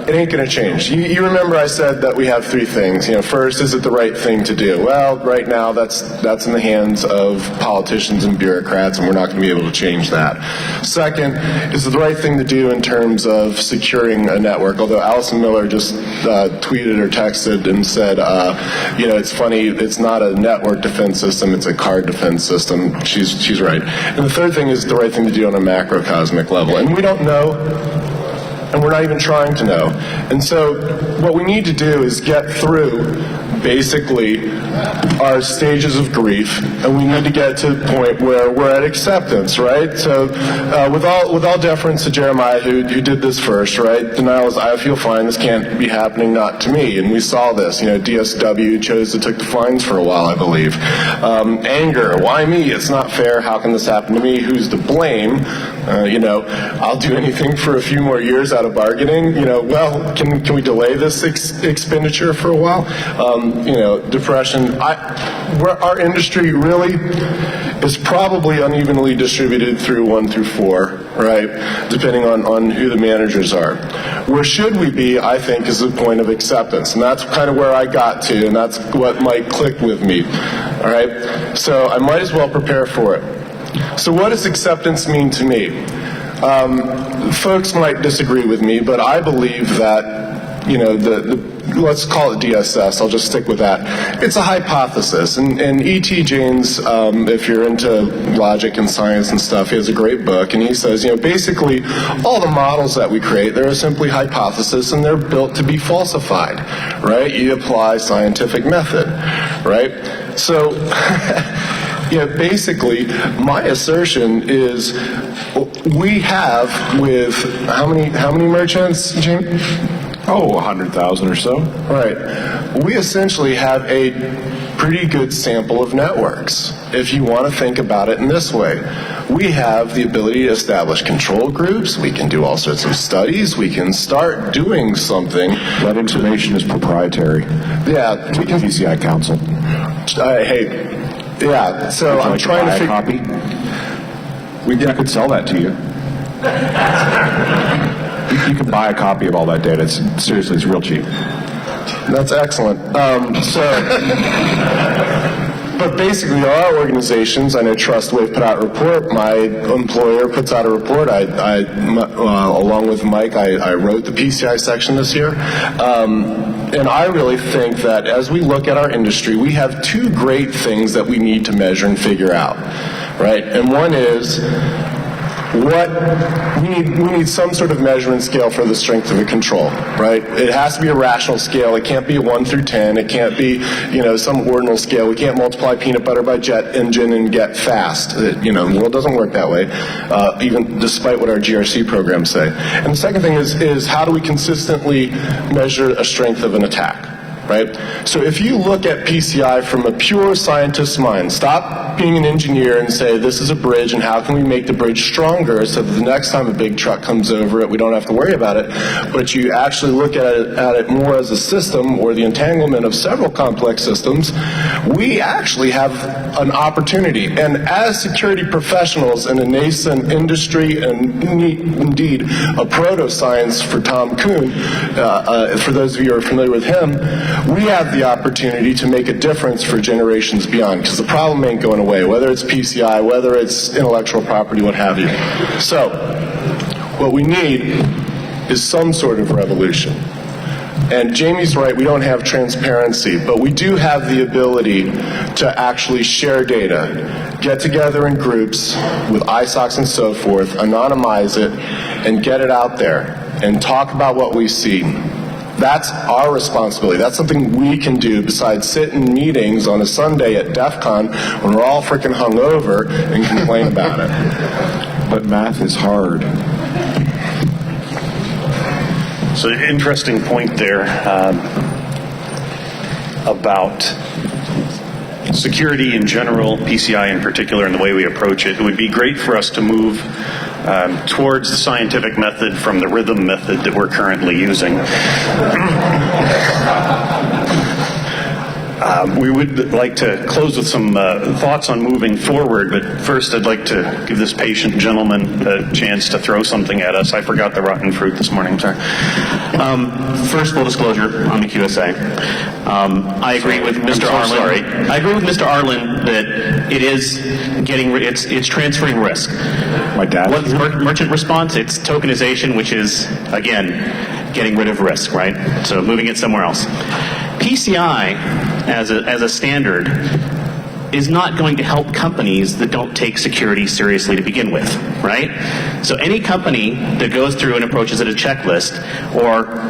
it ain't going to change. You remember I said that we have three things. You know, first, is it the right thing to do? Well, right now that's in the hands of politicians and bureaucrats, and we're not going to be able to change that. Second, is it the right thing to do in terms of securing a network? Although Allison Miller just tweeted or texted and said, you know, it's funny, it's not a network defense system, it's a card defense system. She's right. And the third thing is the right thing to do on a macrocosmic level. And we don't know, and we're not even trying to know. And so what we need to do is get through basically our stages of grief, and we need to get to the point where we're at acceptance, right? So with all deference to Jeremiah, who did this first, right? Denial is, I feel fine, this can't be happening, not to me. And we saw this, you know, DSW chose to take the fines for a while, I believe. Anger, why me? It's not fair, how can this happen to me? Who's to blame? You know, I'll do anything for a few more years out of bargaining. You know, well, can we delay this expenditure for a while? You know, depression. Our industry really is probably unevenly distributed through 1 through 4, right? Depending on who the managers are. Where should we be, I think, is the point of acceptance. And that's kind of where I got to, and that's what might click with me. All right? So I might as well prepare for it. So what does acceptance mean to me? Folks might disagree with me, but I believe that, you know, let's call it DSS, I'll just stick with that. It's a hypothesis, and E.T. James, if you're into logic and science and stuff, he has a great book, and he says, you know, basically all the models that we create, they're simply hypotheses, and they're built to be falsified, right? You apply scientific method, right? So, yeah, basically, my assertion is we have with how many merchants, Jim? Oh, 100,000 or so. Right. We essentially have a pretty good sample of networks, if you want to think about it in this way. We have the ability to establish control groups, we can do all sorts of studies, we can start doing something. That information is proprietary. Yeah. To the PCI Council. Hey, yeah, so I'm trying to figure... copy? We could sell that to you. You can buy a copy of all that data. Seriously, it's real cheap. That's excellent. But basically, our organizations, I know TrustWave put out a report, my employer puts out a report, along with Mike, I wrote the PCI section this year. And I really think that as we look at our industry, we have two great things that we need to measure and figure out, right? And one is we need some sort of measurement scale for the strength of the control, right? It has to be a rational scale. It can't be a 1 through 10. It can't be, some ordinal scale. We can't multiply peanut butter by jet engine and get fast. The world doesn't work that way, even despite what our GRC programs say. And the second thing is how do we consistently measure a strength of an attack? Right? So if you look at PCI from a pure scientist's mind, stop being an engineer and say this is a bridge and how can we make the bridge stronger so that the next time a big truck comes over it we don't have to worry about it, but you actually look at it more as a system or the entanglement of several complex systems, we actually have an opportunity. And as security professionals in a nascent industry and indeed a proto-science for Tom Kuhn, for those of you who are familiar with him, we have the opportunity to make a difference for generations beyond, because the problem ain't going away, whether it's PCI, whether it's intellectual property, what have you. So, what we need is some sort of revolution. And Jamie's right, we don't have transparency, but we do have the ability to actually share data, get together in groups with ISOCs and so forth, anonymize it, and get it out there, and talk about what we see. That's our responsibility. That's something we can do besides sit in meetings on a Sunday at DEF CON when we're all freaking hungover and complain about it. But math is hard. So, interesting point there about security in general, PCI in particular, and the way we approach it. It would be great for us to move towards the scientific method from the rhythm method that we're currently using. We would like to close with some thoughts on moving forward, but first I'd like to give this patient gentleman a chance to throw something at us. I forgot the rotten fruit this morning, I'm sorry. First, full disclosure on the QSA. I agree with Mr. Arlen. I agree with Mr. Arlen that it is it's transferring risk. My dad. What's merchant response? It's tokenization, which is, again, getting rid of risk, right? So moving it somewhere else. PCI, as a standard, is not going to help companies that don't take security seriously to begin with, right? So any company that goes through and approaches it a checklist or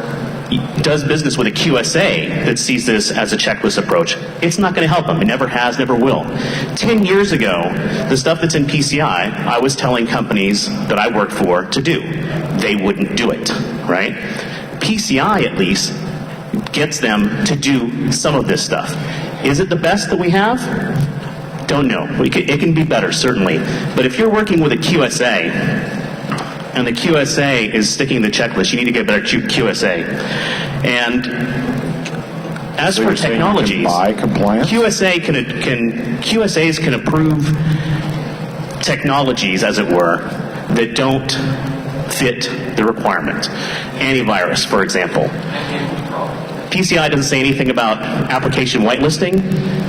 does business with a QSA that sees this as a checklist approach, it's not going to help them. It never has, never will. 10 years ago, the stuff that's in PCI, I was telling companies that I worked for to do. They wouldn't do it, right? PCI, at least, gets them to do some of this stuff. Is it the best that we have? Don't know. It can be better, certainly. But if you're working with a QSA, and the QSA is sticking the checklist, you need to get better QSA. And as for technologies, QSAs can approve technologies, as it were, that don't fit the requirement. Antivirus, for example. PCI doesn't say anything about application whitelisting,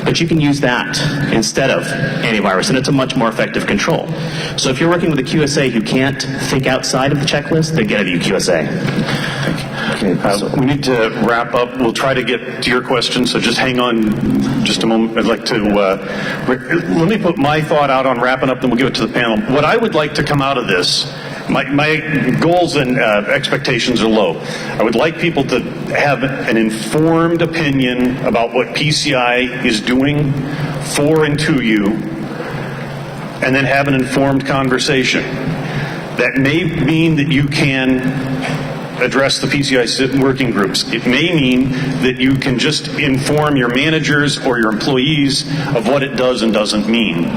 but you can use that instead of antivirus, and it's a much more effective control. So if you're working with a QSA who can't think outside of the checklist, then get a QSA. Okay, we need to wrap up. We'll try to get to your question, so just hang on just a moment. I'd like to, let me put my thought out on wrapping up, then we'll give it to the panel. What I would like to come out of this, my goals and expectations are low. I would like people to have an informed opinion about what PCI is doing for and to you, and then have an informed conversation. That may mean that you can address the PCI working groups. It may mean that you can just inform your managers or your employees of what it does and doesn't mean.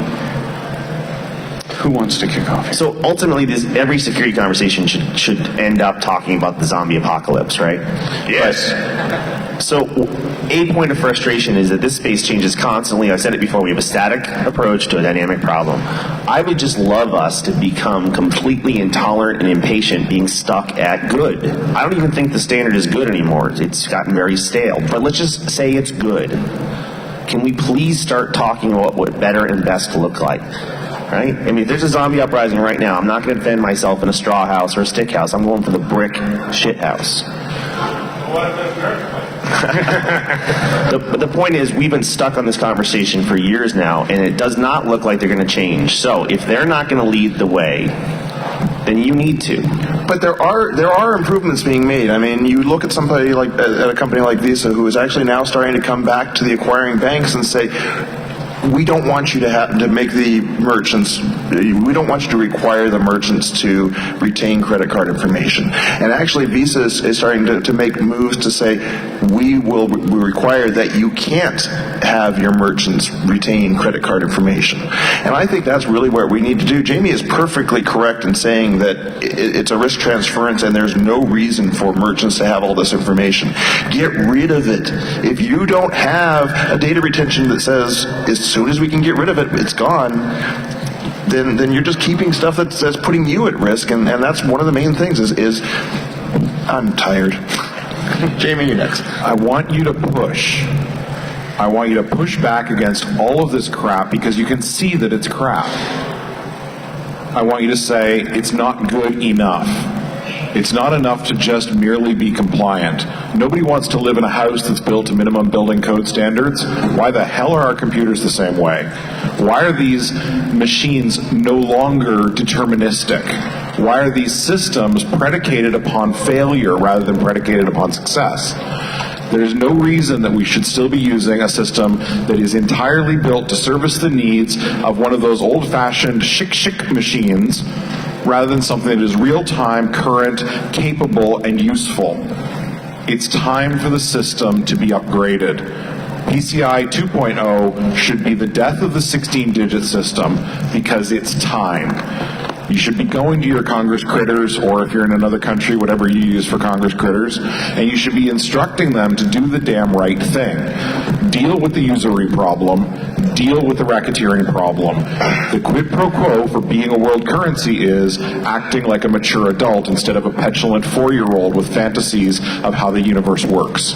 Who wants to kick off? So ultimately, every security conversation should end up talking about the zombie apocalypse, right? Yes. So a point of frustration is that this space changes constantly. I've said it before, we have a static approach to a dynamic problem. I would just love us to become completely intolerant and impatient being stuck at good. I don't even think the standard is good anymore. It's gotten very stale. But let's just say it's good. Can we please start talking about what better and best look like? Right? I mean, if there's a zombie uprising right now, I'm not going to defend myself in a straw house or a stick house. I'm going for the brick shit house. The point is, we've been stuck on this conversation for years now, and it does not look like they're going to change. So if they're not going to lead the way, then you need to. But there are improvements being made. I mean, you look at somebody like at a company like Visa, who is actually now starting to come back to the acquiring banks and say, we don't want you to make the merchants, we don't want you to require the merchants to retain credit card information. And actually Visa is starting to make moves to say, we require that you can't have your merchants retain credit card information. And I think that's really what we need to do. Jamie is perfectly correct in saying that it's a risk transference and there's no reason for merchants to have all this information. Get rid of it. If you don't have a data retention that says, as soon as we can get rid of it, it's gone, then you're just keeping stuff that's putting you at risk, and that's one of the main things is I'm tired. Jamie, you're next. I want you to push. I want you to push back against all of this crap because you can see that it's crap. I want you to say it's not good enough. It's not enough to just merely be compliant. Nobody wants to live in a house that's built to minimum building code standards. Why the hell are our computers the same way? Why are these machines no longer deterministic? Why are these systems predicated upon failure rather than predicated upon success? There's no reason that we should still be using a system that is entirely built to service the needs of one of those old-fashioned chic machines rather than something that is real-time, current, capable, and useful. It's time for the system to be upgraded. PCI 2.0 should be the death of the 16-digit system because it's time. You should be going to your Congress critters, or if you're in another country, whatever you use for Congress critters, and you should be instructing them to do the damn right thing. Deal with the usury problem. Deal with the racketeering problem. The quid pro quo for being a world currency is acting like a mature adult instead of a petulant 4-year-old with fantasies of how the universe works.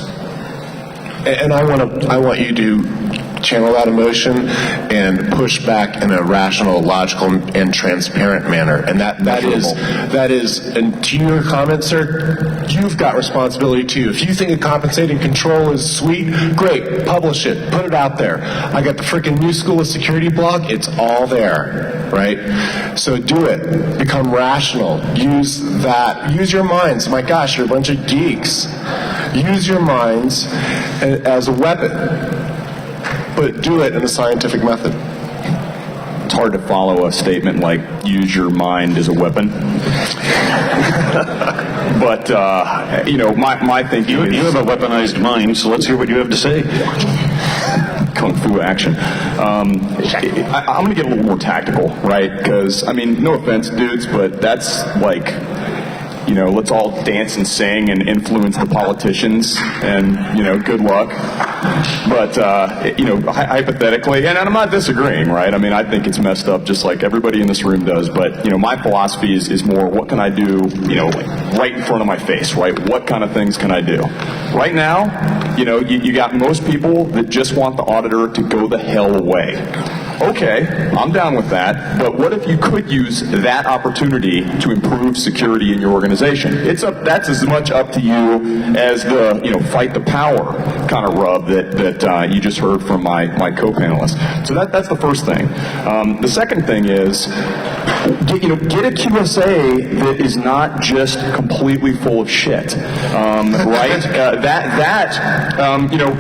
And I want you to channel that emotion and push back in a rational, logical, and transparent manner. And that is, and to your comment, sir, you've got responsibility too. If you think a compensating control is sweet, great, publish it, put it out there. I got the freaking New School of Security blog, it's all there, right? So do it. Become rational. Use that. Use your minds. My gosh, you're a bunch of geeks. Use your minds as a weapon. But do it in a scientific method. It's hard to follow a statement like "use your mind as a weapon," but my thinking is You have a weaponized mind, so let's hear what you have to say. Kung Fu action. I'm going to get a little more tactical, right? Because no offense, dudes, but that's like, let's all dance and sing and influence the politicians, and good luck. But hypothetically, and I'm not disagreeing, right? I think it's messed up, just like everybody in this room does. But my philosophy is more, what can I do, right in front of my face, right? What kind of things can I do? Right now, you got most people that just want the auditor to go the hell away. Okay, I'm down with that, but what if you could use that opportunity to improve security in your organization? That's as much up to you as the, fight the power kind of rub that you just heard from my co-panelists. So that's the first thing. The second thing is, get a QSA that is not just completely full of shit, right?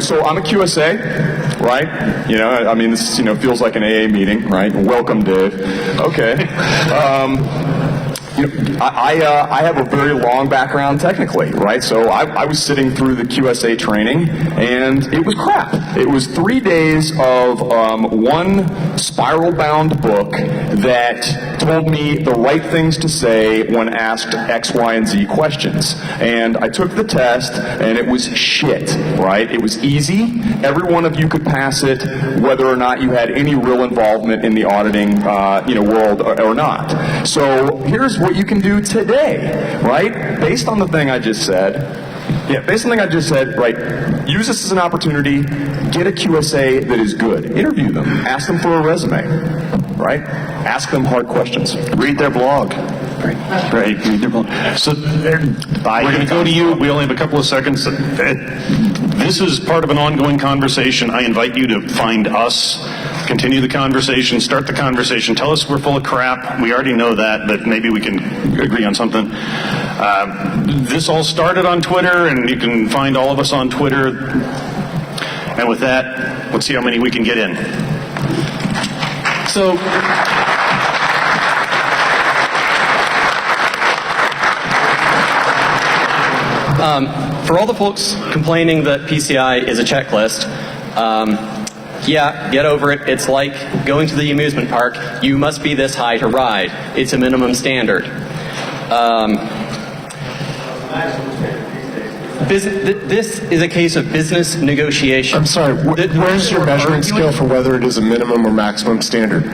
So I'm a QSA, right? This feels like an AA meeting, right? Welcome, Dave. Okay. I have a very long background technically, right? So I was sitting through the QSA training, and it was crap. It was 3 days of one spiral-bound book that told me the right things to say when asked X, Y, and Z questions. And I took the test, and it was shit, right? It was easy. Every one of you could pass it, whether or not you had any real involvement in the auditing, world or not. So here's what you can do today, right? Based on the thing I just said, right, use this as an opportunity, get a QSA that is good. Interview them. Ask them for a resume, right? Ask them hard questions. Read their blog. Right. So we're going to go to you. We only have a couple of seconds. This is part of an ongoing conversation. I invite you to find us, continue the conversation, start the conversation. Tell us we're full of crap. We already know that, but maybe we can agree on something. This all started on Twitter, and you can find all of us on Twitter. And with that, let's see how many we can get in. So, for all the folks complaining that PCI is a checklist, yeah, get over it. It's like going to the amusement park. You must be this high to ride. It's a minimum standard. This is a case of business negotiation. I'm sorry, where's your measurement scale for whether it is a minimum or maximum standard?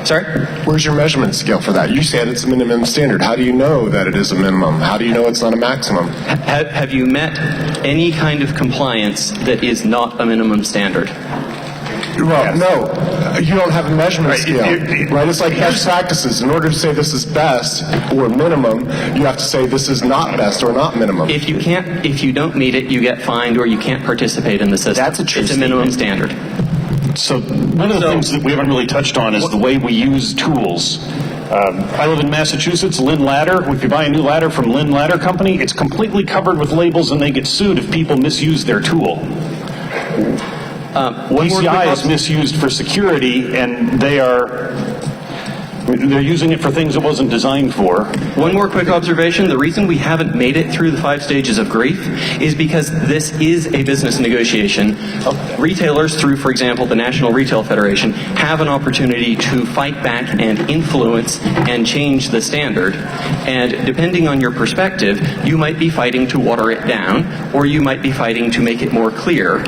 Sorry? Where's your measurement scale for that? You said it's a minimum standard. How do you know that it is a minimum? How do you know it's not a maximum? Have you met any kind of compliance that is not a minimum standard? Well, no. You don't have a measurement scale, right? It's like best practices. In order to say this is best or minimum, you have to say this is not best or not minimum. If you don't meet it, you get fined or you can't participate in the system. That's a true It's a minimum standard. So one of the things that we haven't really touched on is the way we use tools. I live in Massachusetts, Lynn Ladder. If you buy a new ladder from Lynn Ladder Company, it's completely covered with labels and they get sued if people misuse their tool. PCI is misused for security and they're using it for things it wasn't designed for. One more quick observation. The reason we haven't made it through the 5 stages of grief is because this is a business negotiation. Retailers, through, for example, the National Retail Federation, have an opportunity to fight back and influence and change the standard. And depending on your perspective, you might be fighting to water it down, or you might be fighting to make it more clear.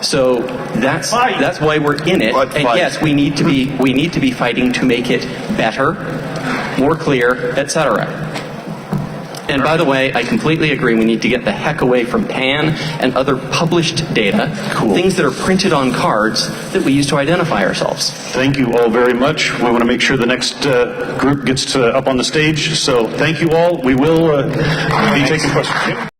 So that's why we're in it. And yes, we need to be fighting to make it better, more clear, etc. And by the way, I completely agree. We need to get the heck away from PAN and other published data, things that are printed on cards that we use to identify ourselves. Thank you all very much. We want to make sure the next group gets up on the stage. So thank you all. We will be taking questions.